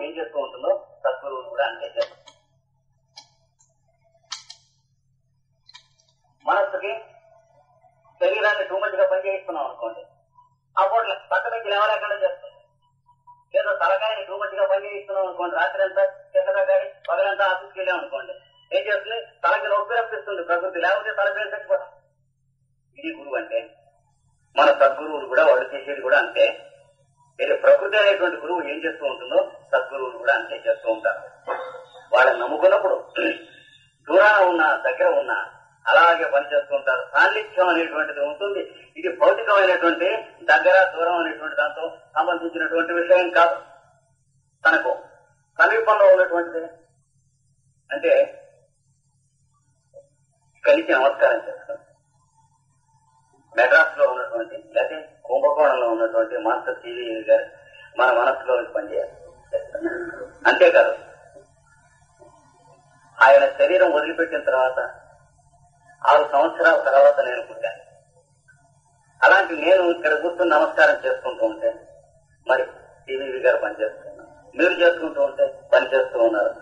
ఏం చేస్తూ ఉంటుందో సద్గురువు కూడా అంతే చేస్తారు. మనస్సుకి శరీరాన్ని టూ మచ్ గా పనిచేయిస్తున్నాం అనుకోండి, అప్పుడు పక్క నుంచి లేవలేకుండా చేస్తుంది. లేదా తలకాయని టూ మచ్ గా పనిచేయిస్తున్నాం అనుకోండి, రాత్రి అంతా చెక్కగాడి పగలంతా ఆఫీస్కి వెళ్ళాం అనుకోండి, ఏం చేస్తుంది, తలకి నొప్పి రప్పిస్తుంది ప్రకృతి, లేకపోతే తలపై చచ్చిపోతాం. ఇది గురువు అంటే. మన సద్గురువులు కూడా వాళ్ళు చేసేది కూడా అంతే. ఇది ప్రకృతి అనేటువంటి గురువు ఏం చేస్తూ ఉంటుందో సద్గురువులు కూడా అంతే చేస్తూ ఉంటారు. వాళ్ళని నమ్ముకున్నప్పుడు దూరాన ఉన్నా దగ్గర ఉన్నా అలాగే పనిచేస్తూ ఉంటారు. సాన్నిధ్యం అనేటువంటిది ఉంటుంది. ఇది భౌతికమైనటువంటి దగ్గర దూరం అనేటువంటి దాంతో సంబంధించినటువంటి విషయం కాదు. తనకు సమీపంలో ఉన్నటువంటిది. అంటే కలిసి నమస్కారం చేస్తాం. మెడ్రాస్ లో ఉన్నటువంటి లేకపోతే కుంభకోణంలో ఉన్నటువంటి మాస్టర్ సివి గారు మన మనస్సులో పనిచేయాలి. అంతేకాదు, ఆయన శరీరం వదిలిపెట్టిన తర్వాత 6 సంవత్సరాల తర్వాత నేను పుట్టాను. అలాంటి నేను ఇక్కడ కూర్చొని నమస్కారం చేసుకుంటూ ఉంటే మరి సివి గారు పనిచేస్తున్నారు, మీరు చేసుకుంటూ ఉంటే పనిచేస్తూ ఉన్నారు.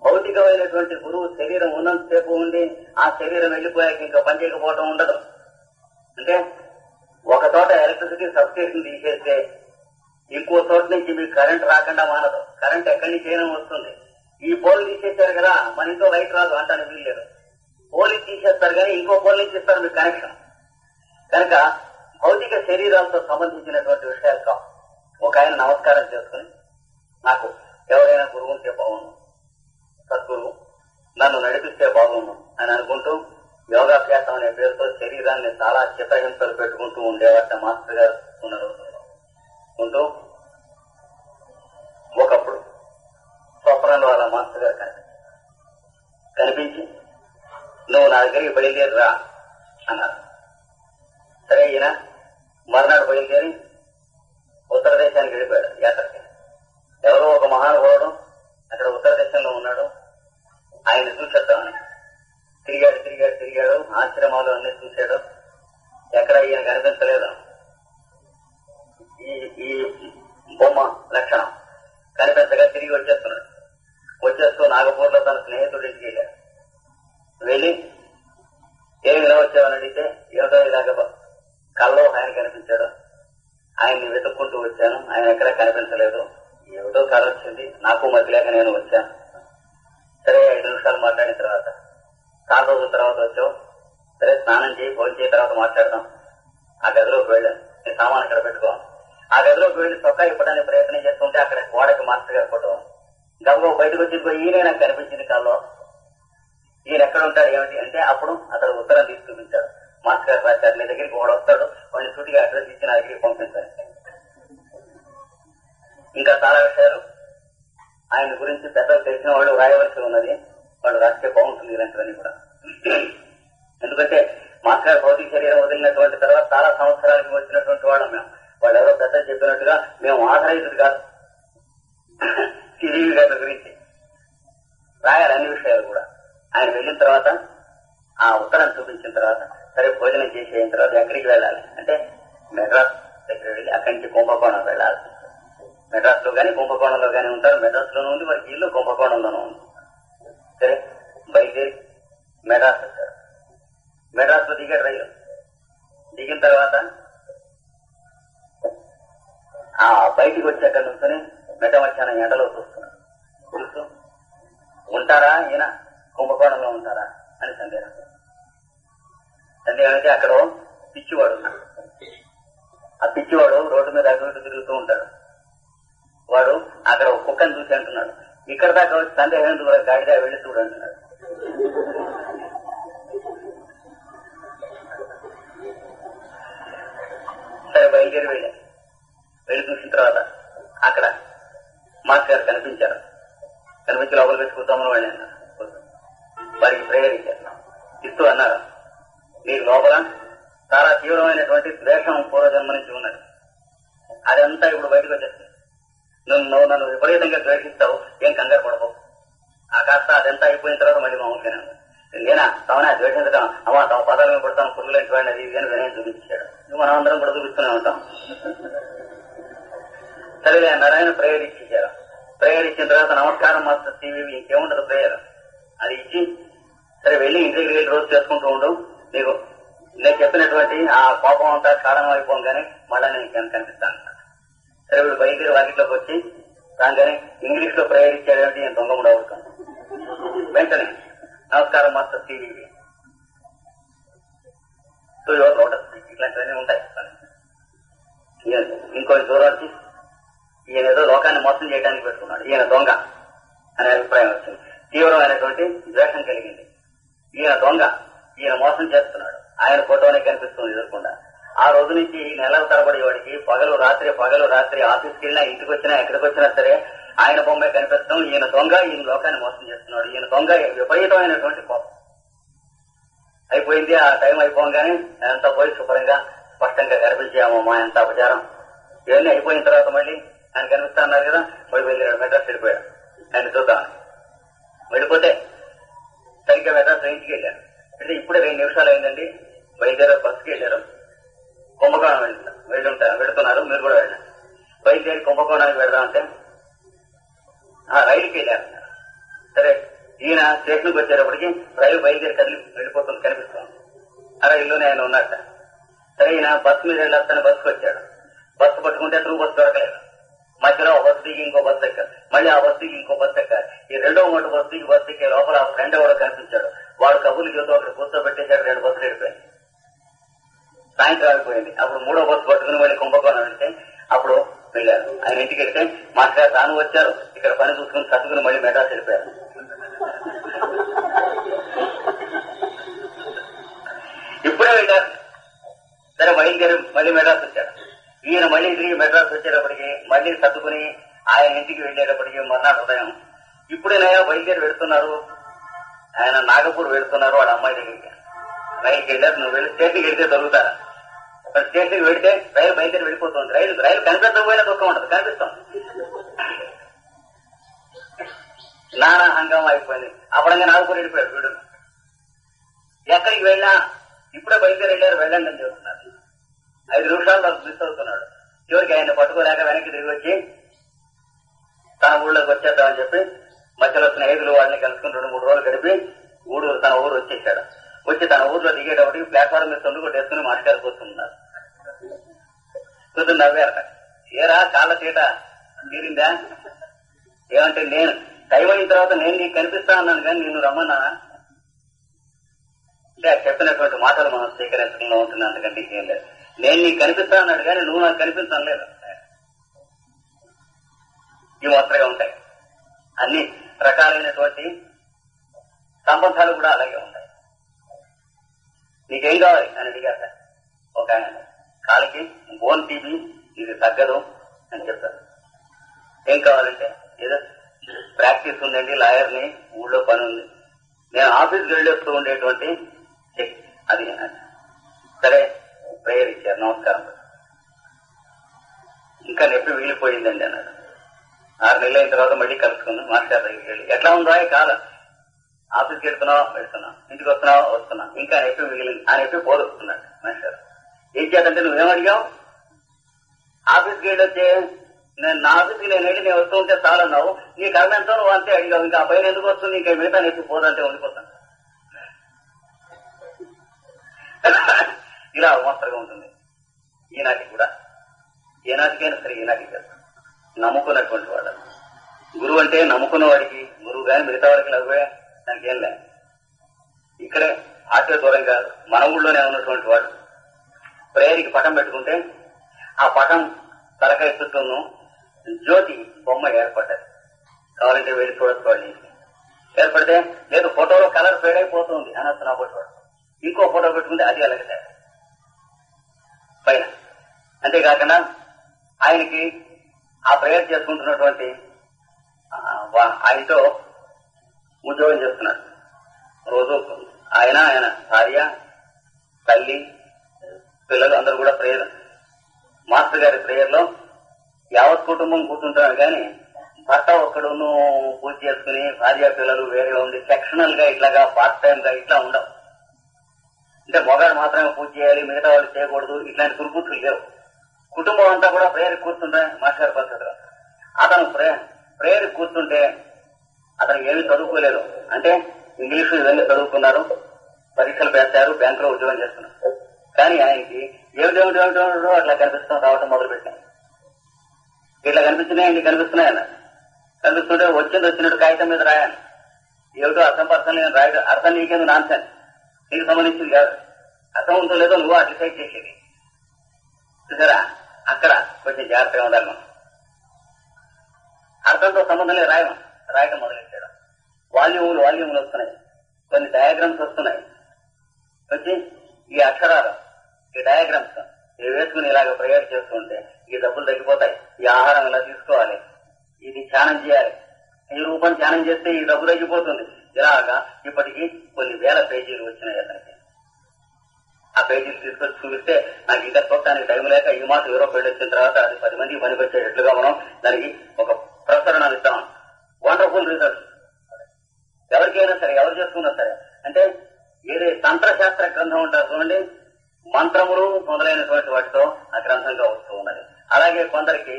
భౌతికమైనటువంటి గురువు శరీరం ఉన్నంతసేపు ఉండి ఆ శరీరం వెళ్లిపోయాక ఇంకా పనిచేయకపోవడం ఉండదు. అంటే ఒక చోట ఎలక్ట్రిసిటీ సబ్స్టేషన్ తీసేస్తే ఇంకో చోట నుంచి మీకు కరెంట్ రాకుండా మానదు. కరెంట్ ఎక్కడి నుంచి అయినా వస్తుంది. ఈ పోల్ తీసేశారు కదా, మన ఇంట్లో లైట్ రాదు అంటాను వీల్లేదు. పోల్ తీసేస్తారు కానీ ఇంకో పోల్ నుంచి ఇస్తారు మీకు కనెక్షన్. కనుక భౌతిక శరీరాలతో సంబంధించినటువంటి విషయాలు కావు. ఒక ఆయన నమస్కారం చేసుకుని నాకు ఎవరైనా గురువు ఉంటే బాగుండు, సద్గురువు నన్ను నడిపిస్తే బాగుండు అని అనుకుంటూ యోగాభ్యాసం అనే పేరుతో శరీరాన్ని చాలా చిత్రహింసలు పెట్టుకుంటూ ఉండేవాట మాస్టర్ గారు ఉన్నారు. ఉంటూ ఒకప్పుడు స్వప్నంలో వాళ్ళ మాస్టర్ గారు కనిపించి నువ్వు నా దగ్గరికి బయలుదేరి రా అన్నారు. సరే, ఈయన మర్నాడు బయలుదేరి ఉత్తర దేశానికి వెళ్ళిపోయాడు యాత్రకి. ఎవరో ఒక మహానుభావుడు అక్కడ ఉత్తర దేశంలో ఉన్నాడు, ఆయన చూసేద్దామని తిరిగాడు. ఆశ్రమాలు అన్ని చూశాడు, ఎక్కడ ఈయన కనిపించలేదు. ఈ బొమ్మ లక్షణం కనిపించగా తిరిగి వచ్చేస్తూ నాగపూర్లో తన స్నేహితుడి ఇంటికి వెళ్ళాడు. వెళ్ళి ఏమి ఇలా వచ్చావని అడిగితే ఏమిటో ఇలాగ కల్లో ఆయన కనిపించాడు, ఆయన్ని వెతుక్కుంటూ వచ్చాను, ఆయన ఎక్కడా కనిపించలేదు, ఏమిటో కళ వచ్చింది, నాకు మధ్య లేక నేను వచ్చాను. సరే, 5 నిమిషాలు మాట్లాడిన తర్వాత చాలా రోజుల తర్వాత వచ్చావు, సరే స్నానం చేయి, భోజనం చేసిన తర్వాత మాట్లాడదాం. ఆ గదిలోకి వెళ్ళాను, నేను సామాన్ ఇక్కడ పెట్టుకోవాలి. ఆ గదిలోకి వెళ్ళి చొక్కా ఇప్పడానికి ప్రయత్నం చేస్తుంటే అక్కడ గోడకి మాస్టర్ గారు ఫోటో. గబగబా బయటకు వచ్చి ఈయనే నాకు కనిపించింది కల్లో. ఈయన ఎక్కడ ఉంటాడు ఏమిటి అంటే అప్పుడు అతడు ఉత్తరం తీసి చూపించాడు. మాస్టర్ గారు రాశారు, నీ దగ్గరికి వాడు వస్తాడు, వాడిని సూటిగా అడ్రస్ ఇచ్చి నా దగ్గరికి పంపించారు. ఇంకా చాలా విషయాలు ఆయన గురించి పెద్దలు తెలిసిన వాళ్ళు రాయవలసి ఉన్నది, వాళ్ళు రాస్తే బాగుంటుంది ఇలాంటివన్నీ కూడా. ఎందుకంటే మాస్టర్ గారు భౌతిక శరీరం వదిలినటువంటి తర్వాత చాలా సంవత్సరాలకి వచ్చినటువంటి వాళ్ళం మేము. వాళ్ళు ఎవరో పెద్దలు చెప్పినట్టుగా మేము ఆథరైజ్డ్ కాదు సివి గారి గురించి రాయాలి అన్ని విషయాలు కూడా. ఆయన వెళ్ళిన తర్వాత ఆ ఉత్తరం చూపించిన తర్వాత సరే భోజనం చేసి అయిన తర్వాత ఎక్కడికి వెళ్ళాలి అంటే మెడ్రాస్ దగ్గర వెళ్ళి అక్కడి నుంచి కుంభకోణం వెళ్ళాలి. మెడ్రాస్ లో కానీ కుంభకోణంలో కానీ ఉంటారు. మెడ్రాస్ లోనూ ఉంది, వారికి ఇల్లు కుంభకోణంలోనూ ఉంది. సరే బయలుదేరి మెడ్రాస్ వచ్చారు. మెడ్రాస్ లో దిగాడు రైలు. దిగిన తర్వాత ఆ బయటికి వచ్చి అక్కడ నుంచుని మెట్ట మధ్యాహ్నం ఎండలో చూస్తున్నాడు. చూస్తూ ఉంటారా ఈయన కుంభకోణంలో ఉంటారా అని సందేహం. సందేహం అయితే అక్కడ పిచ్చివాడు ఉన్నాడు. ఆ పిచ్చివాడు రోడ్డు మీద అటు ఇటు తిరుగుతూ ఉంటాడు. వాడు అక్కడ ఒక కుక్కను చూసి అంటున్నాడు, ఇక్కడ దాకా వచ్చి సందేహం ఎందుకు గాడిగా వెళ్ళి చూడు అంటున్నాడు. సరే బయలుదేరి వెళ్ళి చూసిన తర్వాత అక్కడ మాస్టర్ గారు కనిపించారు. కనిపించి లోపల పెట్టి కూర్చోమని వాళ్ళు అన్నారు. వారికి ప్రేయర్ ఇస్తూ అన్నారు, మీకు లోపల చాలా తీవ్రమైనటువంటి ద్వేషం పూర్వజన్మ నుంచి ఉన్నది, అదంతా ఇప్పుడు బయటకు వచ్చేస్తుంది. నువ్వు నన్ను విపరీతంగా ద్వేషిస్తావు, ఏం కంగారు పడవు. ఆ కాస్త అదంతా అయిపోయిన తర్వాత మళ్ళీ మామూలుగానే ఉంది. నేనా తమనే ద్వేషించడం, అమ్మా తమ పదాలను కొడతాను, పురుగులేంటి వాడిని అది ఇది అని వినయం చూపించాడు. మనం అందరం కూడా చూపిస్తూనే ఉంటాం. సరేలే అన్నారు. ఆయన ప్రేయర్ ఇచ్చేశారు. ప్రేయర్ ఇచ్చిన తర్వాత నమస్కారం మాస్టర్ టీవీ ఇంకేముండదు ప్రేయర్ అది ఇచ్చి సరే వెళ్ళి ఇంటి దగ్గర వెళ్ళి రోజు చేసుకుంటూ ఉండు, నీకు నేను చెప్పినటువంటి ఆ కోపం అంతా కారణం అయిపోగానే మళ్ళా నేను కనిపిస్తాను. సరే వీడు బయలుదేరి వాకిట్లోకి వచ్చి రాగానే ఇంగ్లీష్ లో ప్రేయర్ ఇచ్చాడేమిటి, నేను దొంగముడు అవుతాను. వెంటనే నమస్కారం మాస్టర్ టీవీ లోటస్ ఇట్లాంటివన్నీ ఉంటాయి. ఇంకొంచెం దూరం వచ్చి ఈయన ఏదో లోకాన్ని మోసం చేయడానికి పెట్టుకున్నాడు, ఈయన దొంగ అనే అభిప్రాయం వచ్చింది. తీవ్రమైనటువంటి ద్వేషం కలిగింది. ఈయన దొంగ, ఈయన మోసం చేస్తున్నాడు, ఆయన ఫోటోనే కనిపిస్తుంది ఎదురకుండా. ఆ రోజు నుంచి నెలల తరబడి వాడికి పగలు రాత్రి ఆఫీస్కి వెళ్ళినా ఇంటికి వచ్చినా ఎక్కడికి వచ్చినా సరే ఆయన బొమ్మే కనిపిస్తాం. ఈయన దొంగ, ఈయన లోకాన్ని మోసం చేస్తున్నాడు, ఈయన దొంగ. విపరీతమైనటువంటి కోపం అయిపోయింది. ఆ టైం అయిపోగానే ఎంత పోయి శుభ్రంగా స్పష్టంగా కనిపించాము. మా ఎంత అపచారం. ఇవన్నీ అయిపోయిన తర్వాత మళ్ళీ ఆయన కనిపిస్తా అన్నారు కదా, మళ్ళీ వెళ్ళాడు, మెడ్రాస్ వెళ్ళిపోయాడు. ఆయన చూద్దాం వెళ్ళిపోతే సరిగ్గా మెడ్రాస్ ఇంటికి వెళ్ళారు. అంటే ఇప్పుడే 2 నిమిషాలు అయిందండి, బయలుదేరారు, బస్సుకి వెళ్ళారు. కుంభకోణం వెళుతున్నారు, మీరు కూడా వెళ్ళారు. బయలుదేరి కుంభకోణానికి వెళ్దామంటే రైలుకి వెళ్ళారు. సరే ఈయన స్టేషన్కి వచ్చేటప్పటికి రైలు బయలుదేరి వెళ్ళిపోతుంది కనిపిస్తుంది. ఆ రైల్లోనే ఆయన ఉన్నట్ట. సరే ఈయన బస్సు మీద వెళ్ళొస్తాను బస్సుకు వచ్చాడు. బస్సు పట్టుకుంటే త్రూ బస్సు దొరకలేదు. మధ్యలో బస్సు దిగి ఇంకో బస్సు ఎక్కారు, మళ్ళీ ఆ బస్సు దిగి ఇంకో బస్సు ఎక్కారు. ఈ రెండో మూడు బస్సు ఎక్కే లోపల ఆ ఫ్రెండ్ ఎవరో కనిపించాడు. వాడు కబుర్లు చేస్తూ అక్కడ కూర్చోబెట్టేశాడు. 2 బస్సులు వెళ్ళిపోయాయి. సాయంత్రం అయిపోయింది. అప్పుడు 3వ బస్సు పట్టుకుని మళ్ళీ కుంభకోణం వెళ్తే అప్పుడు వెళ్ళారు. ఆయన ఇంటికి వెళ్తే మాస్టర్ గారు తాను వచ్చారు, ఇక్కడ పని చూసుకుని సర్దుకుని మళ్ళీ మెడ్రాస్ వెళ్ళిపోయారు. ఇప్పుడే వెళ్ళారు. సరే బయలుదేరి మళ్ళీ మెడ్రాస్ వచ్చాడు. ఈయన మళ్ళీ తిరిగి మెడ్రాస్ వచ్చేటప్పటికి మళ్ళీ సర్దుకుని ఆయన ఇంటికి వెళ్ళేటప్పటికి మర్నాడు ఉదయం ఇప్పుడేనయా బయలుదేరి వెళుతున్నారు, ఆయన నాగపూర్ వెళుతున్నారు వాళ్ళ అమ్మాయి దగ్గరికి. రైలుకి వెళ్ళారు, నువ్వు వెళ్ళి స్టేషన్కి వెళ్తే దొరుకుతారా? స్టేషన్కి వెళితే రైలు బయలుదేరి వెళ్ళిపోతుంది. రైలు కనిపించకపోయినా దుఃఖం ఉండదు, కనిపిస్తాం. నానా హంగామా అయిపోయింది. అప్పుడంగా నాగపూర్ వెళ్ళిపోయాడు వీడు. ఎక్కడికి వెళ్ళినా ఇప్పుడే బయలుదేరి వెళ్ళారు, వెళ్ళండి అని చెప్తున్నారు. 5 నిమిషాలు మిస్ అవుతున్నాడు. చివరికి ఆయన పట్టుకోలేక వెనక్కి తిరిగి వచ్చి తన ఊళ్ళోకి వచ్చేద్దామని చెప్పి మధ్యలో స్నేహితులు వాళ్ళని కలుసుకుని 2-3 రోజులు గడిపి తన ఊరు వచ్చేసాడు. వచ్చి తన ఊర్లో దిగేటప్పటికి ప్లాట్ఫారం మీద తొండు కొట్టేసుకుని మాస్టర్ వస్తున్నారు. కూతురు నవ్వారట. ఏరా కాళ్ళ చీట తీరిందా? ఏమంటే నేను టైం అయిన తర్వాత నేను నీకు కనిపిస్తా అన్నాను కానీ నిన్ను రమ్మన్నా అంటే చెప్పినటువంటి మాటలు మనం స్వీకరించడంలో ఉంటుంది. అందుకంటే ఏం లేదు. నేను నీకు కనిపిస్తా అన్నాడు కానీ నువ్వు నాకు కనిపించడం లేదు. ఇవి మాత్రమే ఉంటాయి. అన్ని రకాలైనటువంటి సంబంధాలు కూడా అలాగే ఉంటాయి. నీకేం కావాలి అని అడిగాక ఒక ఆయన కాలికి బోన్ టీబీ, ఇది తగ్గదు అని చెప్తారు. ఏం కావాలంటే ఏదో ప్రాక్టీస్ ఉందండి, లాయర్ని, ఊళ్ళో పని ఉంది, నేను ఆఫీస్కి వెళ్ళేస్తూ ఉండేటువంటి అది సరే ప్రేయర్ ఇచ్చారు, నమస్కారం. ఇంకా నొప్పి మిగిలిపోయిందండి అన్నాడు. 6 నెలలు అయిన తర్వాత మళ్ళీ కలుసుకున్నాం మాస్టర్ దగ్గరికి వెళ్ళి, ఎట్లా ఉందా కాలం, ఆఫీస్కి వెళ్తున్నావు, ఇంటికి వస్తున్నా, ఇంకా నొప్పి మిగిలింది. ఆ నొప్పి పోదొస్తున్నాడు మాస్టర్. ఏం చేద్దంటే నువ్వేం అడిగావు? ఆఫీస్కి వెళ్ళి వచ్చే నా ఆఫీస్కి నేను వస్తూ ఉంటే చాలన్నావు, నీ కర్మ ఎంతో నువ్వు అంతే అడిగావు, ఇంకా ఆ పైన ఎందుకు వస్తుంది, ఇంకా మిగతా నొప్పి పోదంటే ఉండిపోతాను. ఇలా అవసరంగా ఉంటుంది. ఈనాటికి కూడా, ఏనాటికైనా సరే ఈనాటికి కదా నమ్ముకున్నటువంటి వాడు గురువు అంటే నమ్ముకున్న వాడికి గురువు కానీ మిగతా వాడికి లవ్వే దానికి ఏం లేదు. ఇక్కడే ఆటో దూరం కాదు, మన ఊళ్ళోనే ఉన్నటువంటి వాడు ప్రేయర్కి పటం పెట్టుకుంటే ఆ పటం తలకాయ చుట్టూను జ్యోతి బొమ్మ ఏర్పడ్డది. కావాలంటే వెళ్ళి చూడొచ్చు వాడిని. ఏర్పడితే లేదు ఫోటోలో కలర్ ఫేడ్ అయిపోతుంది అని వస్తున్నా ఫోటో, ఇంకో ఫోటో పెట్టుకుంటే అది అలాగే పైన. అంతేకాకుండా ఆయనకి ఆ ప్రేయర్ చేసుకుంటున్నటువంటి ఆయనతో ఉద్యోగం చేస్తున్నాడు. రోజు ఆయన భార్య, తల్లి, పిల్లలు అందరూ కూడా ప్రేయర్, మాస్టర్ గారి ప్రేయర్ లో యావత్ కుటుంబం కూర్చుంటారు కానీ భర్త ఒక్కడును పూజ చేసుకుని భార్య పిల్లలు వేరే ఉండి సెక్షనల్ గా ఇట్లాగా పార్ట్ టైం గా ఇట్లా ఉండవు. అంటే మొగాడు మాత్రమే పూజ చేయాలి, మిగతా వాళ్ళు చేయకూడదు, ఇట్లాంటి కురుకుట్లు లేవు. కుటుంబం అంతా కూడా ప్రేయర్ కూర్చుంటాయి మాస్టర్ పద్ధతిలో. అతను ప్రేయర్ కూర్చుంటే అతనికి ఏమీ చదువుకోలేదు, అంటే ఇంగ్లీషు ఇవన్నీ చదువుకున్నారు, పరీక్షలు పెడతారు, బ్యాంకులో ఉద్యోగం చేస్తున్నారు. కానీ ఆయనకి ఏమిటో అట్లా కనిపిస్తాం రావటం మొదలుపెట్టినాయి. ఇట్లా కనిపిస్తున్నాయన్న కనిపిస్తుంటే వచ్చినట్టు కాగితం మీద రాయాలి. ఏమిటో అర్థం పర్సన్ నేను రాయడం, అర్థం నీకేందుకు నాన్సెన్స్, నీకు సంబంధించింది కాదు, అర్థం ఉందో లేదో నువ్వు డిసైడ్ చేసేది. చూసారా, అక్కడ కొంచెం జాగ్రత్తగా ఉండాలి మనం. అర్థంతో సంబంధం లేదు, రాయటం మొదలెట్టాడు. వాల్యూములు వస్తున్నాయి, కొన్ని డయాగ్రామ్స్ వస్తున్నాయి. వచ్చి ఈ అక్షరాలు, ఈ డయాగ్రామ్స్ ఇవి వేసుకుని ఇలాగ ప్రేయర్ చేస్తుంటే ఈ డబ్బులు తగ్గిపోతాయి, ఈ ఆహారం ఇలా తీసుకోవాలి, ఇది ధ్యానం చేయాలి, ఈ రూపం ధ్యానం చేస్తే ఈ డబ్బు తగ్గిపోతుంది. ఇలాగా ఇప్పటికీ కొన్ని వేల పేజీలు వచ్చినాయి అతనికి. ఆ పేజీలు తీసుకొచ్చి చూపిస్తే నాకు ఇంకా చూడటానికి టైం లేక ఈ మాసం యూరోప్ వెళ్ళొచ్చిన తర్వాత అది 10 మందికి పనికొచ్చేటట్లుగా మనం దానికి ఒక ప్రసరణ ఇస్తాం. Wonderful result. ఎవరికైనా సరే, ఎవరు చేసుకున్నా సరే, అంటే ఏదే తంత్రశాస్త్ర గ్రంథం ఉంటారు చూడండి, మంత్రములు మొదలైనటువంటి వాటితో ఆ గ్రంథంగా వస్తూ ఉన్నది. అలాగే కొందరికి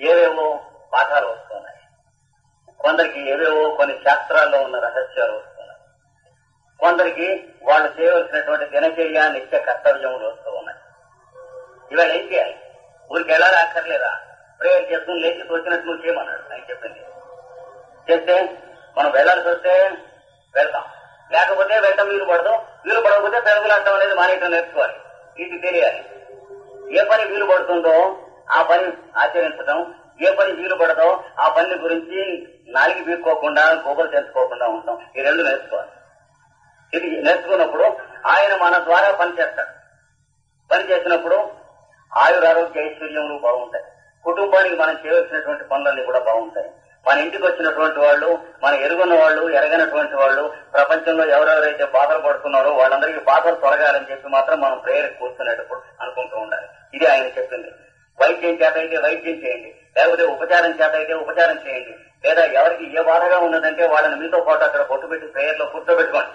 ఏవేవో పాఠాలు వస్తున్నాయి, కొందరికి ఏవేవో కొన్ని శాస్త్రాల్లో ఉన్న రహస్యాలు వస్తున్నాయి, కొందరికి వాళ్ళు చేయవలసినటువంటి దినచర్య నిత్య కర్తవ్యములు వస్తూ ఉన్నాయి. ఇవాళ ఏం చేయాలి? ఊరికి వెళ్ళాలి అక్కర్లేదా? ప్రేయర్ చేసుకుని లేచి వచ్చినట్టు నువ్వు చేయమన్నాడు ఆయన చెప్పింది. చేస్తే మనం వెళ్ళాల్సి వస్తే వెళ్తాం, లేకపోతే వెళ్ళటం వీలు పడకపోతే పెరుగులాడటం అనేది మానేయటం నేర్చుకోవాలి. ఇది తెలియాలి. ఏ పని వీలు పడుతుందో ఆ పని ఆచరించడం, ఏ పని వీలు పడదో ఆ పని గురించి నాలిగి పీక్కోకుండా గోబలు తెంచుకోకుండా ఉంటాం. ఈ రెండు నేర్చుకోవాలి. ఇది నేర్చుకున్నప్పుడు ఆయన మన ద్వారా పని చేస్తాడు. పని చేసినప్పుడు ఆయురారోగ్య ఐశ్వర్యములు బాగుంటాయి. కుటుంబానికి మనం చేయవలసినటువంటి పనులన్నీ కూడా బాగుంటాయి. మన ఇంటికి వచ్చినటువంటి వాళ్ళు, మన ఎరుగున్న వాళ్ళు, ఎరగనటువంటి వాళ్ళు, ప్రపంచంలో ఎవరెవరైతే బాధలు పడుతున్నారో వాళ్ళందరికీ బాధలు తొలగాలని చెప్పి మాత్రం మనం ప్రేయర్ కూర్చునేటప్పుడు అనుకుంటూ ఉండాలి. ఇది ఆయన చెప్పింది. వైద్యం చేత అయితే వైద్యం చేయండి, లేకపోతే ఉపచారం చేత అయితే ఉపచారం చేయండి, లేదా ఎవరికి ఏ బాధగా ఉన్నదంటే వాళ్ళని మీతో పాటు అక్కడ పొట్టు పెట్టి ప్రేయర్ లో కూర్చోబెట్టుకోండి.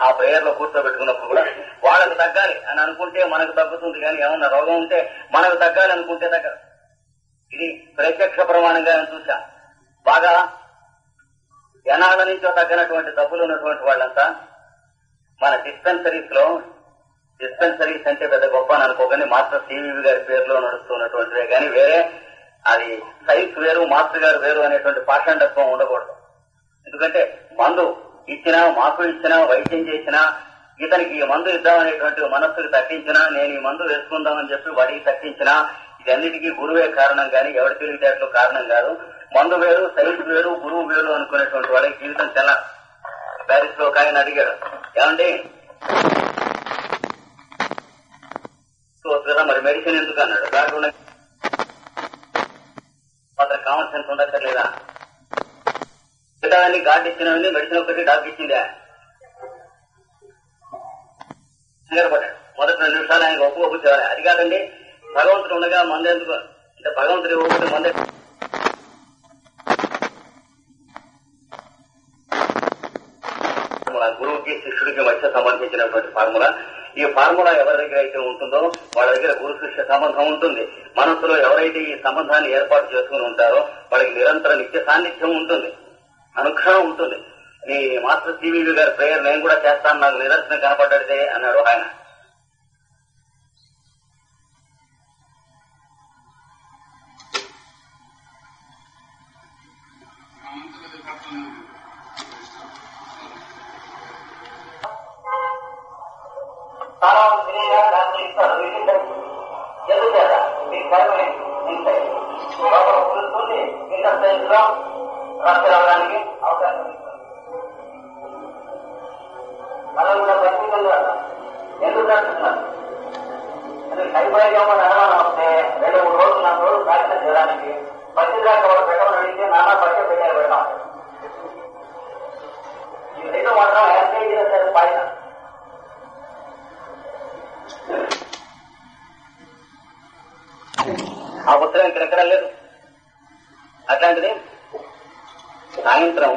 ఆ ప్రేయర్ లో కూర్చోబెట్టుకున్నప్పుడు కూడా వాళ్ళకు తగ్గాలి అని అనుకుంటే మనకు తగ్గుతుంది, కానీ ఏమన్నా రోగం ఉంటే మనకు తగ్గాలి అనుకుంటే తగ్గదు. ఇది ప్రత్యక్ష ప్రమాణంగా చూశాం. బాగా ఎనాళ్ళ నుంచో తగ్గినటువంటి డబ్బులు ఉన్నటువంటి వాళ్ళంతా మన డిస్పెన్సరీస్ అంటే పెద్ద గొప్ప అని అనుకోగానే మాస్టర్ సివివి గారి పేరులో నడుస్తున్నటువంటిదే, కానీ వేరే అది సైన్స్ వేరు, మాస్టర్ గారు వేరు అనేటువంటి పాషండత్వం ఉండకూడదు. ఎందుకంటే మందు ఇచ్చినా, మాకు ఇచ్చినా, వైద్యం చేసినా, ఇతనికి ఈ మందు ఇద్దామనేటువంటి మనస్సుకు తగ్గించినా, నేను ఈ మందు వేసుకుందామని చెప్పి వాడికి తగ్గించినా, ఇదన్నిటికీ గురువే కారణం, కానీ ఎవరి తెలివితేటలు కారణం కాదు. మందు వేరు, సైన్స్ వేరు, గురువు వేరు అనుకునేటువంటి వాళ్ళకి జీవితం తెల్ల. ప్యారిస్ లో ఒక ఆయన అడిగాడు, ఏమండి కదా మరి మెడిసిన్ ఎందుకు అన్నాడు. దాంట్లో అతను కామన్ సెన్స్ ఉండక్కర్లేదా? మిగతావన్నీ గాడ్ ఇచ్చినవన్నీ మెడిసిన్ ఒకటి డాక్టర్ ఇచ్చిందా? పడ్డాడు. మొదటి 2 నిమిషాలు ఆయన ఒప్పుకోవాలి. అది కాదండి, భగవంతుడు ఉండగా మందెందుకు అంటే భగవంతుడి ఒకటి మందే. గురువుకి శిష్యుడికి మధ్య సంబంధించినటువంటి ఫార్ములా. ఈ ఫార్ములా ఎవరి దగ్గర అయితే ఉంటుందో వాళ్ళ దగ్గర గురు శిష్య సంబంధం ఉంటుంది. మనస్సులో ఎవరైతే ఈ సంబంధాన్ని ఏర్పాటు చేసుకుని ఉంటారో వాళ్ళకి నిరంతర నిత్య సాన్నిధ్యం ఉంటుంది, అనుక్షణం ఉంటుంది. నీ మాస్టర్ సివివి గారి ప్రేయర్ నేను కూడా చేస్తాను, నాకు నిదర్శనం కనపడ్డదే అన్నాడు ఆయన. రావడానికి అవకాశం మనం కూడా ప్రత్యేకంగా ఎందుకు అంటున్నారు? సైబాయిగా అనుమానం వస్తే 2-3 రోజులు 4 రోజులు ప్రార్థన చేయడానికి పత్రికా కవర్ పెట్టమని అడిగితే నానా పట్ల పెట్టారు పెడతాం. ఈ 2 మాత్రం యాక్టివ్ చేస్తారు పైన. ఆ పుస్తకం ఇక్కడెక్కడ లేదు. అట్లాంటిది సాయంత్రం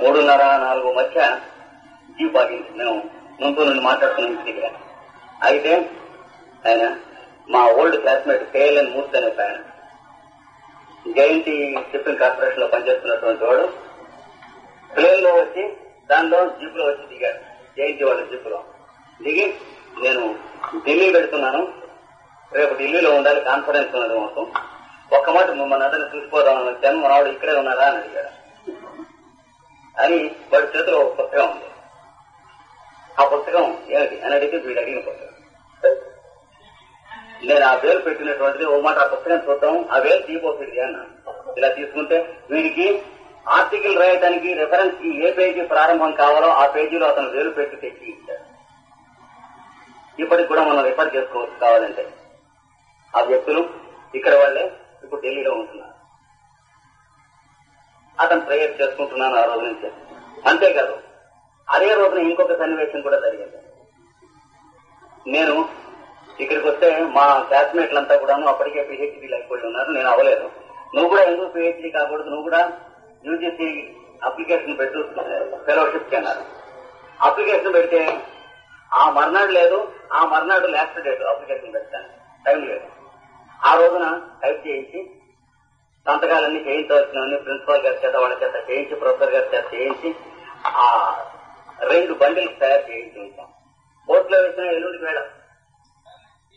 3:30-4 మధ్య జీప్ ఆగింది. మేము ముందు నుండి మాట్లాడుతున్నాం ఇంటి దగ్గర. అయితే ఆయన మా ఓల్డ్ క్లాస్మేట్ కేఎల్ఎన్ మూర్తి అనే ఆయన, జయంతి షిప్పింగ్ కార్పొరేషన్ లో పనిచేస్తున్నటువంటి వాడు ప్లేన్ లో వచ్చి దానిలో జీప్ లో వచ్చి దిగాడు. జయంతి వాళ్ళ జీప్ లో దిగి, నేను ఢిల్లీ వెళ్తున్నాను, రేపు ఢిల్లీలో ఉండాలి, కాన్ఫరెన్స్ ఉన్నది మొత్తం, ఒక్క మాట మన అతను చూసిపోదామని వచ్చాను, మనవాడు ఇక్కడే ఉన్నారా అని అడిగాడు. అని వాడి చేతిలో ఒక పుస్తకం ఉంది. ఆ పుస్తకం ఏమిటి అని అడిగితే వీడు అడిగిన పుస్తకం. నేను ఆ వేలు పెట్టినటువంటిది ఓ మాట, ఆ పుస్తకం చూద్దాం, ఆ వేలు తీయబోతుంది అన్నాను. ఇలా తీసుకుంటే వీడికి ఆర్టికల్ రాయడానికి రెఫరెన్స్ కి ఏ పేజీ ప్రారంభం కావాలో ఆ పేజీలో అతను వేలు పెట్టి తెచ్చి ఇచ్చాడు. ఇప్పటికి కూడా మనం రిఫర్ చేసుకోవచ్చు కావాలంటే. ఆ వ్యక్తులు ఇక్కడ వాళ్ళే ఇప్పుడు ఢిల్లీలో ఉంటున్నారు. అతను ప్రేయర్ చేసుకుంటున్నాను ఆ రోజు నుంచి. అంతేకాదు, అదే రోజున ఇంకొక సన్నివేశం కూడా జరిగింది. నేను ఇక్కడికి వస్తే మా క్లాస్మేట్లంతా కూడాను అప్పటికే పిహెచ్డీలు అయిపోయి ఉన్నారు, నేను అవ్వలేదు. నువ్వు కూడా ఎందుకు పిహెచ్డీ కాకూడదు, నువ్వు కూడా యూజీసీ అప్లికేషన్ పెట్టు ఫెలోషిప్ అన్నారు. అప్లికేషన్ పెడితే ఆ మర్నాడు లేదు, ఆ మర్నాడు లాస్ట్ డేట్ అప్లికేషన్ పెట్టాను, టైం లేదు. ఆ రోజున టైప్ చేయించి సంతకాలన్నీ చేయించవలసినవన్నీ ప్రిన్సిపాల్ గారి చేత వాళ్ళ చేత చేయించి, ప్రొఫెసర్ గారి చేత చేయించి ఆ 2 బండిల్స్ తయారు చేయించి ఉంటాం. పోస్టులో వేసిన ఎల్లుండికి వేళ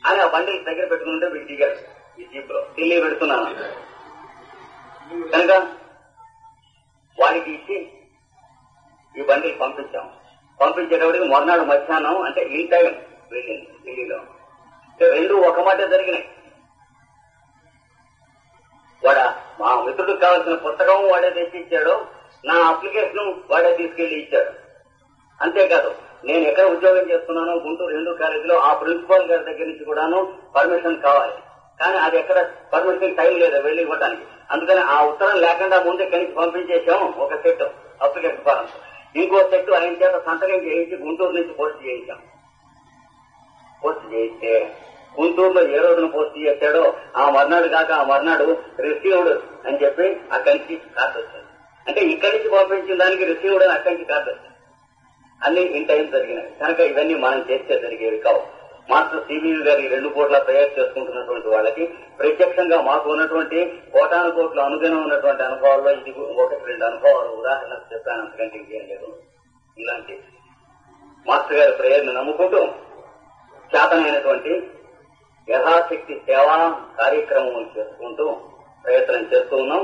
అని ఆ బండిల్స్ దగ్గర పెట్టుకుంటే వీడు దిగారు ఈ జీప్ లో. ఢిల్లీ పెడుతున్నాను కనుక వాడికి ఇచ్చి ఈ బండిల్ పంపించాం. పంపించేటప్పటికి మొన్ననాడు మధ్యాహ్నం, అంటే ఈ టైం వెళ్ళింది ఢిల్లీలో. 2 ఒక మాట జరిగినాయి. మా మిత్రుడికి కావాల్సిన పుస్తకం వాడే తెచ్చి ఇచ్చాడు, నా అప్లికేషన్ వాడే తీసుకెళ్లి ఇచ్చాడు. అంతేకాదు, నేను ఎక్కడ ఉద్యోగం చేస్తున్నానో గుంటూరు హిందూ కాలేజీలో ఆ ప్రిన్సిపాల్ గారి దగ్గర నుంచి కూడాను పర్మిషన్ కావాలి. కానీ అది ఎక్కడ పర్మిషన్ టైం లేదు వెళ్లి ఇవ్వడానికి. అందుకని ఆ ఉత్తరం లేకుండా ముందే కనిసి పంపించేసాం ఒక సెట్ అప్లికేషన్ ఫారం. ఇంకో సెట్ ఆయన చేత సంతకం చేయించి గుంటూరు నుంచి పోస్ట్ చేయించాం. పోస్ట్ చేయిస్తే గుంటూరులో ఏ రోజున పోస్ట్ చేశాడో ఆ మర్నాడు కాక ఆ మర్నాడు రిసీవ్డ్ అని చెప్పి అక్కడి నుంచి కార్డు వచ్చింది. అంటే ఇక్కడి నుంచి పంపించిన దానికి రిసీవ్డ్ అని అక్కడి నుంచి కార్డు వచ్చింది. అన్ని ఇన్ టైం జరిగినాయి. కనుక ఇవన్నీ మనం చేస్తే జరిగేవి కావు. మాస్టర్ సిబివి గారి 2 కోట్ల ప్రేయర్ చేసుకుంటున్నటువంటి వాళ్ళకి ప్రత్యక్షంగా మాకు ఉన్నటువంటి కోటాను కోట్ల అనుగుణం ఉన్నటువంటి అనుభవాల్లో ఇది 1-2 అనుభవాలు ఉదాహరణకు చెప్పాను, అంతకంటే ఇంకేం లేదు. ఇలాంటి మాస్టర్ గారి ప్రేయర్ ని నమ్ముకుంటూ చేతనైనటువంటి యథాశక్తి సేవా కార్యక్రమం చేసుకుంటూ ప్రయత్నం చేస్తూ ఉన్నాం.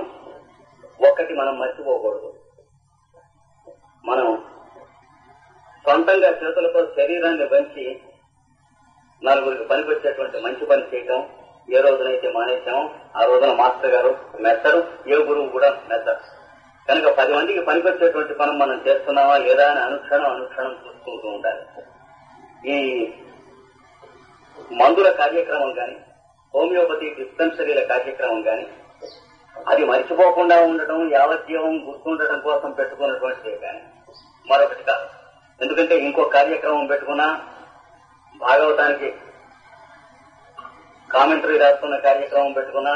ఒక్కటి మనం మర్చిపోకూడదు, మనం సొంతంగా చేతులతో శరీరాన్ని పెంచి నలుగురికి పనికొచ్చేటువంటి మంచి పని చేయటం ఏ రోజునైతే మానేశామో ఆ రోజున మాస్టర్ గారు మెచ్చరు, ఏ గురువు కూడా మెచ్చరు. కనుక 10 మందికి పనికొచ్చేటువంటి పని మనం చేస్తున్నామా లేదా అని అనుక్షణం చూసుకుంటూ ఉండాలి. ఈ మందుల కార్యక్రమం కానీ, హోమియోపతి డిస్పెన్సరీల కార్యక్రమం కానీ అది మర్చిపోకుండా ఉండటం, యావజ్జీవం గుర్తుండటం కోసం పెట్టుకున్నటువంటిదే కానీ మరొకటి కాదు. ఎందుకంటే ఇంకో కార్యక్రమం పెట్టుకున్నా, భాగవతానికి కామెంటరీ రాస్తున్న కార్యక్రమం పెట్టుకున్నా,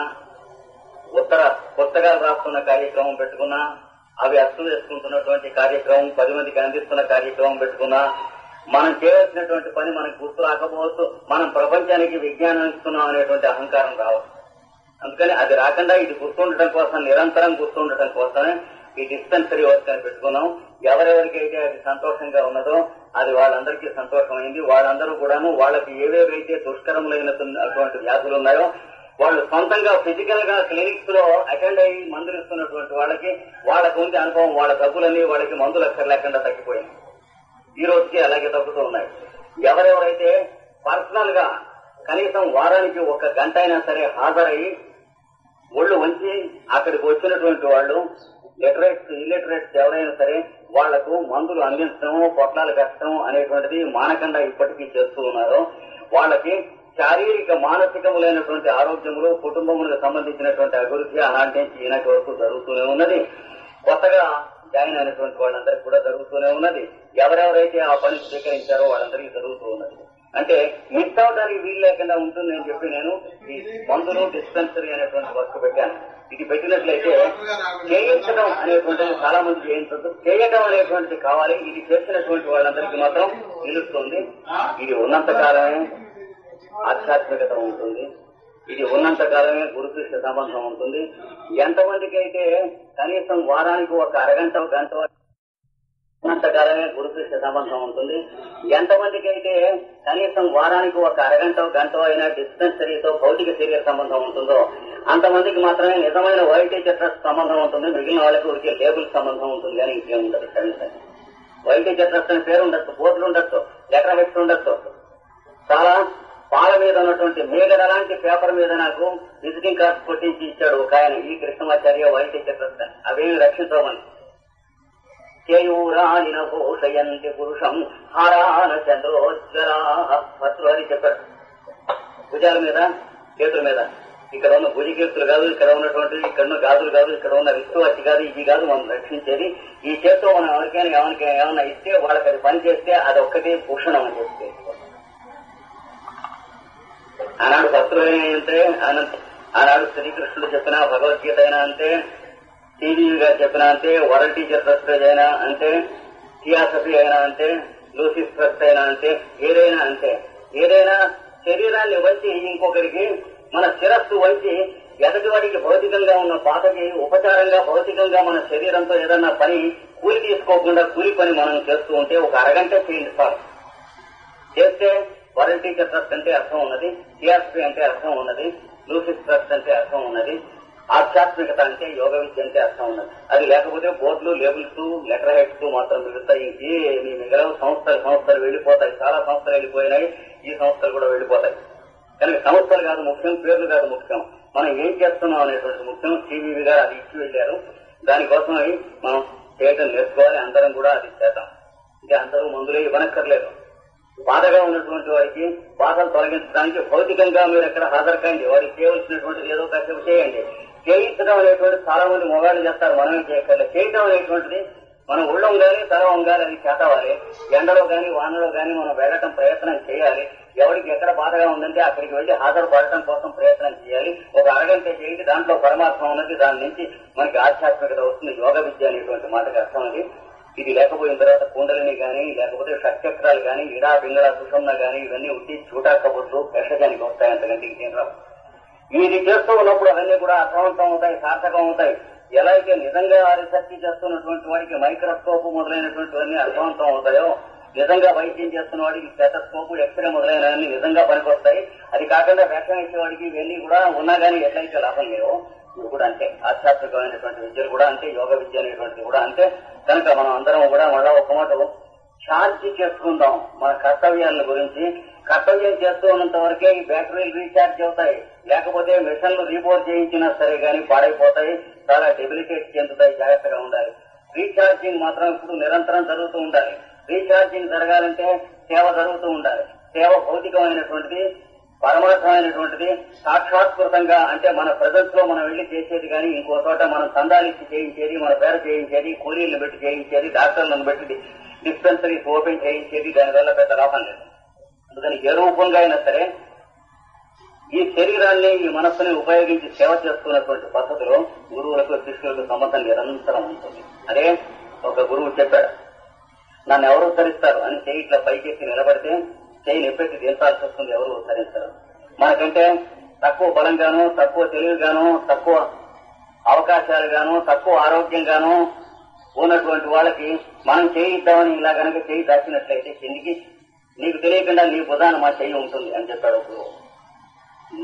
పుస్తకాలు రాస్తున్న కార్యక్రమం పెట్టుకున్నా, అవి అర్థం చేసుకుంటున్నటువంటి కార్యక్రమం 10 మందికి అందిస్తున్న కార్యక్రమం పెట్టుకున్నా, మనం చేయవలసినటువంటి పని మనకు గుర్తు రాకపోవచ్చు, మనం ప్రపంచానికి విజ్ఞానం ఇస్తున్నాం అనేటువంటి అహంకారం రావచ్చు. అందుకని అది రాకుండా ఇది గుర్తుండటం కోసం, నిరంతరం గుర్తుండటం కోసమే ఈ డిస్పెన్సరీ వర్క్ అని పెట్టుకున్నాం. ఎవరెవరికైతే అది సంతోషంగా ఉన్నదో అది వాళ్ళందరికీ సంతోషమైంది. వాళ్ళందరూ కూడాను వాళ్ళకి ఏవేవైతే దుష్కరములైనటువంటి వ్యాధులు ఉన్నాయో వాళ్ళు సొంతంగా ఫిజికల్ గా క్లినిక్స్ లో అటెండ్ అయ్యి మందులు ఇస్తున్నటువంటి వాళ్ళకి వాళ్ళకు ఉండే అనుభవం, వాళ్ళ డబ్బులన్నీ వాళ్ళకి మందులు అక్కర్ లేకుండా తగ్గిపోయింది. ఈ రోజుకి అలాగే తగ్గుతూ ఉన్నాయి. ఎవరెవరైతే పర్సనల్ గా కనీసం వారానికి 1 గంట అయినా సరే హాజరయ్యి ఒళ్ళు వంచి అక్కడికి వచ్చినటువంటి వాళ్ళు లిటరేట్స్, ఇల్లిటరేట్స్ ఎవరైనా సరే వాళ్లకు మందులు అందించడం, పొట్లాలు కట్టడం అనేటువంటిది మానకుండా ఇప్పటికీ చేస్తూ ఉన్నారో వాళ్ళకి శారీరక మానసికములైనటువంటి ఆరోగ్యములు, కుటుంబములకు సంబంధించినటువంటి అభివృద్ధి అలాంటి నుంచి ఈనాటి వరకు జరుగుతూనే ఉన్నది. కొత్తగా జాయిన్ అయినటువంటి వాళ్ళందరికీ కూడా జరుగుతూనే ఉన్నది. ఎవరెవరైతే ఆ పని స్వీకరించారో వాళ్ళందరికీ జరుగుతూ ఉన్నది. అంటే మిస్ అవడానికి వీలు లేకుండా ఉంటుందని చెప్పి నేను ఈ మందులు డిస్పెన్సరీ అనేటువంటి వర్క్ పెట్టాను. ఇది పెట్టినట్లయితే చేయించడం అనేటువంటిది చాలా మంది చేయించదు, చేయడం అనేటువంటిది కావాలి. ఇది చేసినటువంటి వాళ్ళందరికీ మాత్రం నిలుస్తుంది. ఇది ఉన్నంత కాలమే ఆధ్యాత్మికత ఉంటుంది, ఇది ఉన్నంత కాలమే గురు శిష్య సంబంధం ఉంటుంది. ఎంతమందికి అయితే కనీసం వారానికి ఒక అరగంట గంట ఉన్నంత కాలమే గురు శిష్య సంబంధం ఉంటుంది. ఎంతమందికి అయితే కనీసం వారానికి ఒక అరగంట గంట అయినా డిస్పెన్సరీతో భౌతిక శరీర సంబంధం ఉంటుందో అంతమందికి మాత్రమే నిజమైన వైట్ టీచర్స్ సంబంధం ఉంటుంది. మిగిలిన వాళ్ళకి ఉడికే లేబుల్ సంబంధం ఉంటుంది కానీ ఇంకేం ఉండదు. క్షమించండి, వైట్ టీచర్స్ అని పేరు ఉండొచ్చు, బోర్డులు ఉండొచ్చు, లెటర్ హెడ్స్ ఉండొచ్చు. చాలా పాల మీద ఉన్నటువంటి మేగడ లాంటి పేపర్ మీద నాకు విజిటింగ్ కార్డ్స్ కొట్టించి ఇచ్చాడు ఒక ఆయన, ఈ కృష్ణమాచార్య వైట్ టీచర్స్ అని. అవేమి రక్షించమని చేయూరానిన భూషయంతి పురుషం హారాన చంద్రోజ్వలా భర్తలు అని చెప్పారు. భుజాల మీద చేతుల మీద ఇక్కడ ఉన్న భుజకీర్తులు కాదు, ఇక్కడ ఉన్నటువంటి ఇక్కడ ఉన్న గాజులు కాదు, ఇక్కడ ఉన్న విష్ణువచ్చి కాదు, ఇవి కాదు మనం రక్షించేది. ఈ చేతితో మనం ఎవరికైనా ఏమైనా ఇస్తే వాళ్ళకి అది పని చేస్తే అది ఒక్కటే భూషణం అని చెప్తే ఆనాడు భక్తులు అంటే ఆనాడు శ్రీకృష్ణుడు చెప్పిన భగవద్గీత అయినా అంతే, టీవీ గారు చెప్పినా అంతే, వరల్డ్ టీచర్ ట్రస్ట్ అయినా అంతే, థియాసఫీ అయినా అంతే, లూసిస్ ట్రస్ట్ అయినా అంతే, ఏదైనా అంతే. ఏదైనా శరీరాన్ని వంచి ఇంకొకరికి మన శిరస్సు వంచి ఎదటివాడికి భౌతికంగా ఉన్న బాధకి ఉపచారంగా భౌతికంగా మన శరీరంతో ఏదన్నా పని కూలి తీసుకోకుండా కూలి పని మనం చేస్తూ ఉంటే ఒక అరగంట చేయిస్తాం. చేస్తే వరల్డ్ టీచర్ ట్రస్ట్ అంటే అర్థం ఉన్నది, థియాసఫీ అంటే అర్థం ఉన్నది, లూసిస్ ట్రస్ట్ అంటే అర్థం ఉన్నది, ఆధ్యాత్మికత అంటే యోగ విద్య అంటే అర్థం ఉన్నది. అది లేకపోతే బోర్డులు, లేబుల్స్, లెటర్ హెడ్స్ మాత్రం మిగులుతాయి. ఇంకేమీ మిగలవు. సంస్థలు వెళ్ళిపోతాయి. చాలా సంస్థలు వెళ్ళిపోయినాయి, ఈ సంస్థలు కూడా వెళ్ళిపోతాయి. కనుక సంస్థలు కాదు ముఖ్యం, పేర్లు కాదు ముఖ్యం, మనం ఏం చేస్తున్నాం అనేటువంటి ముఖ్యం. టీవీ గారు అది ఇచ్చి వెళ్ళారు, దానికోసం మనం చేయటం నేర్చుకోవాలి. అందరం కూడా అది చేద్దాం. ఇంకా అందరూ మందులే ఇవ్వనక్కర్లేదు. బాధగా ఉన్నటువంటి వారికి బాధలు తొలగించడానికి భౌతికంగా మీరు ఎక్కడ హాజరు కండి, వారికి చేయవలసినటువంటిది ఏదో కాసేపు చేయండి. చేయించడం అనేటువంటి చాలా మంది మొగాళ్ళు చేస్తారు, మనమే చేయక్కర్లేదు. చేయటం అనేటువంటిది మనం ఒళ్ళం గాని తరం గాని అది చేతవాలి. ఎండలో గాని వానలో గాని మనం వెళ్ళటం ప్రయత్నం చేయాలి. ఎవరికి ఎక్కడ బాధగా ఉందంటే అక్కడికి వెళ్లి హాజరు పడటం కోసం ప్రయత్నం చేయాలి. ఒక అరగంట చేయండి, దాంట్లో పరమాత్మ ఉన్నది, దాని నుంచి మనకి ఆధ్యాత్మికత వస్తుంది. యోగ విద్య అనేటువంటి మాటకి అర్థం అది. ఇది లేకపోయిన తర్వాత కుండలిని గాని లేకపోతే షట్చక్రాలు గాని ఇడా పింగళ సుషమ్న గాని ఇవన్నీ ఉట్టి చూటాకపోతూ పెషజానికి వస్తాయి. అంతకంటే ఇంకేం రావు. ఇది చేస్తూ ఉన్నప్పుడు అవన్నీ కూడా అర్థవంతం అవుతాయి, సార్థకం అవుతాయి. ఎలా అయితే నిజంగా రీసెర్చ్ చేస్తున్నటువంటి వాడికి మైక్రోస్కోప్ మొదలైనటువంటివన్నీ అర్థవంతం అవుతాయో, నిజంగా వైద్యం చేస్తున్న వాడికి స్టెథోస్కోప్, ఎక్స్రే మొదలైనవన్నీ నిజంగా పనికొస్తాయి. అది కాకుండా వ్యాఖ్యానం ఇచ్చేవాడికి ఇవన్నీ కూడా ఉన్నా కానీ ఎట్లయితే లాభం లేవో, ఇవి కూడా అంతే. ఆధ్యాత్మికమైనటువంటి విద్యలు కూడా అంతే, యోగ విద్య అనేటువంటిది కూడా అంతే. కనుక మనం అందరం కూడా మళ్ళా ఒక మాట ఛార్జ్ చేసుకుందాం మన కర్తవ్యాల గురించి. కర్తవ్యం చేస్తూ ఉన్నంత వరకే ఈ బ్యాటరీలు రీఛార్జ్ అవుతాయి. లేకపోతే మిషన్లు రీబోర్ చేయించినా సరే కానీ పాడైపోతాయి, చాలా డెబిలిటేట్ చెందుతాయి. జాగ్రత్తగా ఉండాలి. రీఛార్జింగ్ మాత్రం ఇప్పుడు నిరంతరం జరుగుతూ ఉండాలి. రీఛార్జింగ్ జరగాలంటే సేవ జరుగుతూ ఉండాలి. సేవ భౌతికమైనటువంటిది, పరమార్థమైనటువంటిది, సాక్షాత్కృతంగా అంటే మన ప్రజెన్స్ లో మనం వెళ్లి చేసేది కానీ ఇంకో చోట మనం చందాలిచ్చి చేయించేది, మన పేరు చేయించేది, కూలీలను పెట్టి చేయించేది, డాక్టర్లను పెట్టి డిస్పెన్సరీస్ ఓపెన్ చేయించేది, దానివల్ల పెద్ద లాభం లేదు. అందుకని ఏ రూపంగా అయినా సరే ఈ శరీరాన్ని, ఈ మనస్సుని ఉపయోగించి సేవ చేస్తున్నటువంటి పద్ధతిలో గురువులకు శిష్యులకు సంబంధం నిరంతరం ఉంటుంది. అదే ఒక గురువు చెప్పాడు, నన్ను ఎవరు ఉద్ధరిస్తారు అని చేయి ఇట్లా పైకెత్తి నిలబడితే చేయి నిప్పెట్టి దించాల్సి వస్తుంది, ఎవరు ఉద్ధరిస్తారు. మనకంటే తక్కువ బలంగాను, తక్కువ తెలివిగాను, తక్కువ అవకాశాలుగాను, తక్కువ ఆరోగ్యంగాను ఉన్నటువంటి వాళ్ళకి మనం చేయిద్దామని ఇలా కనుక చేయి దాచినట్లయితే కిందికి నీకు తెలియకుండా నీ బుధాన మా చెయ్యి ఉంటుంది అని చెప్పాడు గురువు.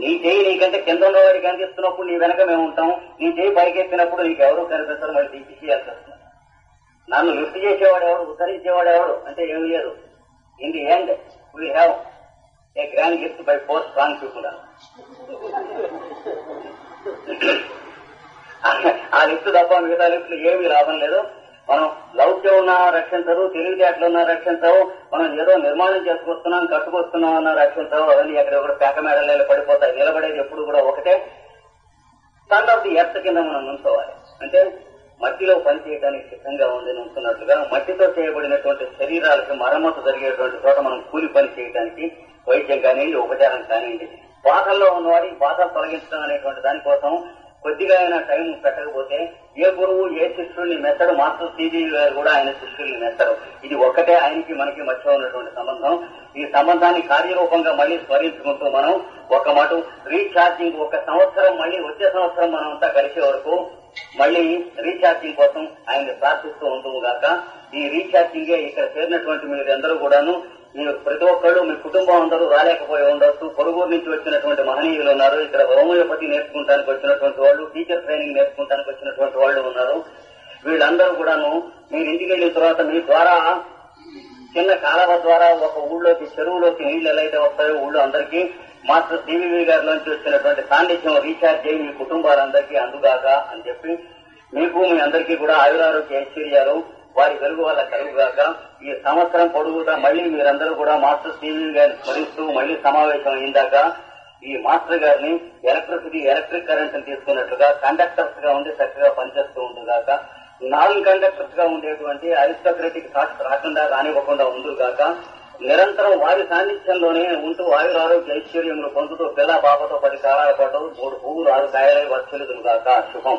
నీ చెయ్యి నీకంటే కింద ఉన్న వాడికి కనిపిస్తున్నప్పుడు నీ వెనక మేము ఉంటాం, నీ చెయ్యి పైకెత్తినప్పుడు నీకు ఎవరు కనిపిస్తారు, మళ్ళీ తీసి చేయాల్సి వస్తుంది. నన్ను లిఫ్ట్ చేసేవాడు ఎవడు, ఉద్ధరించేవాడు ఎవడు అంటే ఏమి లేదు. In the end we have a grand gift by 4 strong people. ఆ లిఫ్ట్ తప్ప మిగతా లిఫ్ట్లు ఏమీ లాభం లేదు. మనం లౌక్యం ఉన్నా రక్షించరు, తెలివితేటలు ఉన్నా రక్షించవు, మనం ఏదో నిర్మాణం చేసుకొస్తున్నాం, కట్టుకొస్తున్నాం అన్నా రక్షించవు. అవన్నీ ఎక్కడెక్కడ పేక మేడల్లో పడిపోతాయి. నిలబడేది ఎప్పుడు కూడా ఒకటే. స్టాండ్ ఆఫ్ ది ఎర్త్ కింద మనం నుంచోవాలి. అంటే మట్టిలో పని చేయడానికి సిద్ధంగా ఉంది నుంచున్నట్లుగా మట్టితో చేయబడినటువంటి శరీరాలకి మరమ్మతు జరిగేటువంటి చోట మనం కూలి పని చేయడానికి వైద్యం కానివ్వండి, ఉపచారం కానివ్వండి, బాధల్లో ఉన్నవాడికి బాధలు తొలగించడం అనేటువంటి దానికోసం కొద్దిగా అయినా టైం పెట్టకపోతే ఏ గురువు ఏ శిష్యుల్ని మెచ్చడు. మాస్టర్ సిబి గారు కూడా ఆయన శిష్యుల్ని మెచ్చరు. ఇది ఒక్కటే ఆయనకి మనకి మధ్య ఉన్నటువంటి సంబంధం. ఈ సంబంధాన్ని కార్యరూపంగా మళ్ళీ స్మరించుకుంటూ మనం ఒక మాట రీఛార్జింగ్, ఒక సంవత్సరం మళ్ళీ వచ్చే సంవత్సరం మనం అంతా కలిసే వరకు మళ్ళీ రీఛార్జింగ్ కోసం ఆయన్ని ప్రార్థిస్తూ ఉంటుంది గాక. ఈ రీఛార్జింగే ఇక్కడ చేరినటువంటి మీరందరూ కూడాను, మీరు ప్రతి ఒక్కళ్ళు మీ కుటుంబం అందరూ రాలేకపోయి ఉండొచ్చు. పొరుగురు నుంచి వచ్చినటువంటి మహనీయులు ఉన్నారు. ఇక్కడ హోమియోపతి నేర్చుకుంటానికి వచ్చినటువంటి వాళ్ళు, టీచర్ ట్రైనింగ్ నేర్చుకుంటానికి వచ్చినటువంటి వాళ్ళు ఉన్నారు. వీళ్ళందరూ కూడాను మీరు ఇంటికి వెళ్ళిన తర్వాత మీ ద్వారా చిన్న కాలువ ద్వారా ఒక ఊళ్ళోకి, చెరువులోకి నీళ్లు ఎలా అయితే వస్తాయో ఊళ్ళో అందరికీ మాస్టర్ సివివి గారిలోంచి వచ్చినటువంటి సాన్నిధ్యం రీఛార్జ్ అయ్యి మీ కుటుంబాలందరికీ అందుగాక అని చెప్పి మీకు మీ అందరికీ కూడా ఆయురారోగ్య ఐశ్వర్యాలు వారి వెలుగు వల్ల కలుగుగాక. ఈ సంవత్సరం పొడుగుతా మళ్లీ మీరందరూ కూడా మాస్టర్ సివివి గారిని స్మరిస్తూ మళ్లీ సమావేశం అయిందాక ఈ మాస్టర్ గారిని ఎలక్ట్రిక్ కరెంట్ తీసుకున్నట్లుగా కండక్టర్స్ గా ఉండి చక్కగా పనిచేస్తూ ఉంటుందాక. నాన్ కండక్టర్స్ గా ఉండేటువంటి అరిస్టోక్రటిక్ థాట్స్ రాకుండా రానివ్వకుండా ఉండుగాక. నిరంతరం వారి సాన్నిధ్యంలోనే ఉంటూ ఆయురారోగ్య ఐశ్వర్యములు పొందుతూ పిల్ల పాపతో 10 కాలాల పాటు 3 పువ్వులు 6 కాయలై వర్షలుదుగాక. శుభం.